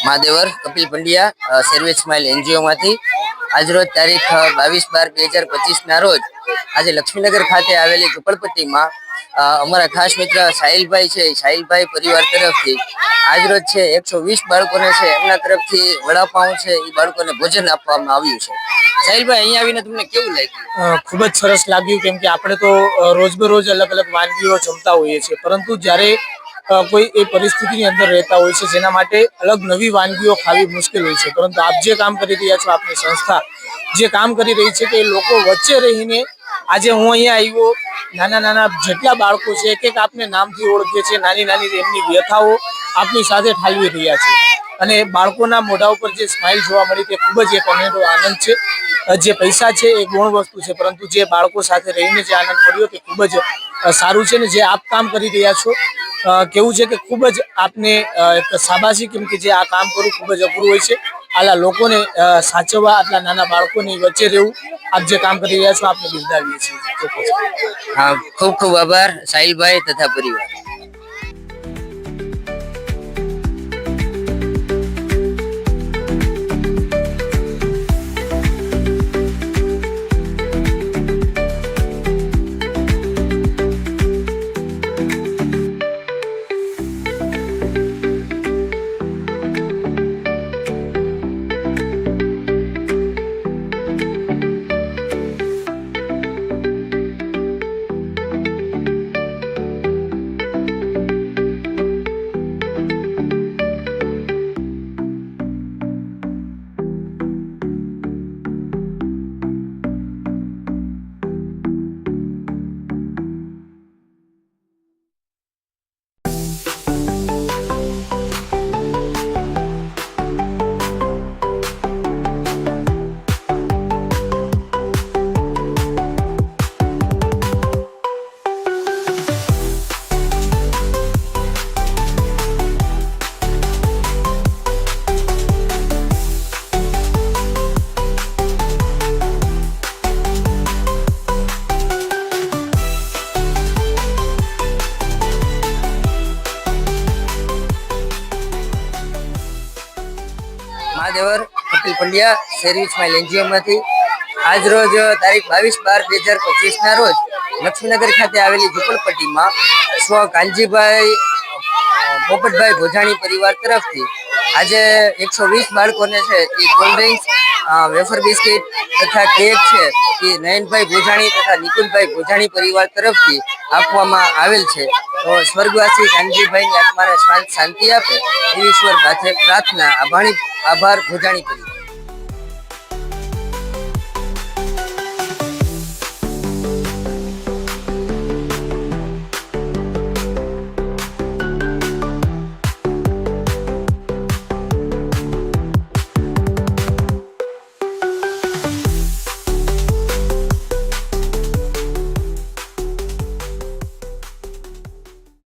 महादेवर Kapil Pandya service smile NGO मांथी आज रोज तारीख 22/12/2025 ना रोज आज लक्ष्मीनगर खाते आवेली झोपड़पट्टी में अमरा खास मित्र साहिल भाई है, साहिल भाई परिवार तरफ थी आज रोज है 120 बाळकोने छे एमना तरफथी वडापाव छे ई बाळकोने भोजन आपवामां आव्युं छे। साहिल भाई अहीं आवीने तमने केवुं लाग्युं? खूब ज सरस लाग्युं केम के आपणे तो रोज अलग अलग वानगीओ जमता होईए छे, परंतु ज्यारे कोई ए परिस्थिति अंदर रहता होय छे जेना माटे अलग नवी वानगीओ खावी मुश्किल होय छे, परंतु आप जे काम करी रह्या छो, आपनी संस्था जे काम करी रही छे के लोको वच्चे रहीने આજે હું અહીંયા આવ્યો નાના નાના જેટલા બાળકો છે એક આપને નામથી ઓળખે છે, નાની નાની એમની વ્યથાઓ આપની સાથે ઠાલવી રહ્યા છે અને બાળકોના મોઢા ઉપર જે સ્માઇલ જોવા મળી તે ખૂબ જ એક અનેરો આનંદ છે। જે પૈસા છે એ ગુણ વસ્તુ છે, પરંતુ જે બાળકો સાથે રહીને જે આનંદ મળ્યો તે ખૂબ જ સારું છે ને જે આપ કામ કરી રહ્યા છો કેવું છે કે ખૂબ જ આપને એક શાબાશી, કેમ કે જે આ કામ કરવું ખૂબ જ અઘરું હોય છે। આલા લોકોને સાચવવા, આટલા નાના બાળકોની વચ્ચે રહેવું, आप जे काम कर रह्या छो आपने बिरदावीए छीए। हाँ, खूब खूब आभार साहिल भाई तथा परिवार। महादेवर Kapil Pandya service smile NGO मांथी आज रोज तारीख 22/12/2025 ना रोज लक्ष्मीनगर खाते आवेली झोपड़पट्टी में स्व कांजीभाई पोपटभाई भोजाणी परिवार तरफथी आज 120 बाळकोने छे ए कोल्ड ड्रिंक्स, वेफर बिस्किट तथा केक छे ए नयनभाई भोजाणी तथा निकुलभाई भोजाणी परिवार तरफथी आपवामां आवेल छे। तो स्वर्गवासी कांजीभाई ની આત્માને શાંતિ આપે એવી ઈશ્વર પાસે પ્રાર્થના। આભાર ભોજાણી પરિવાર।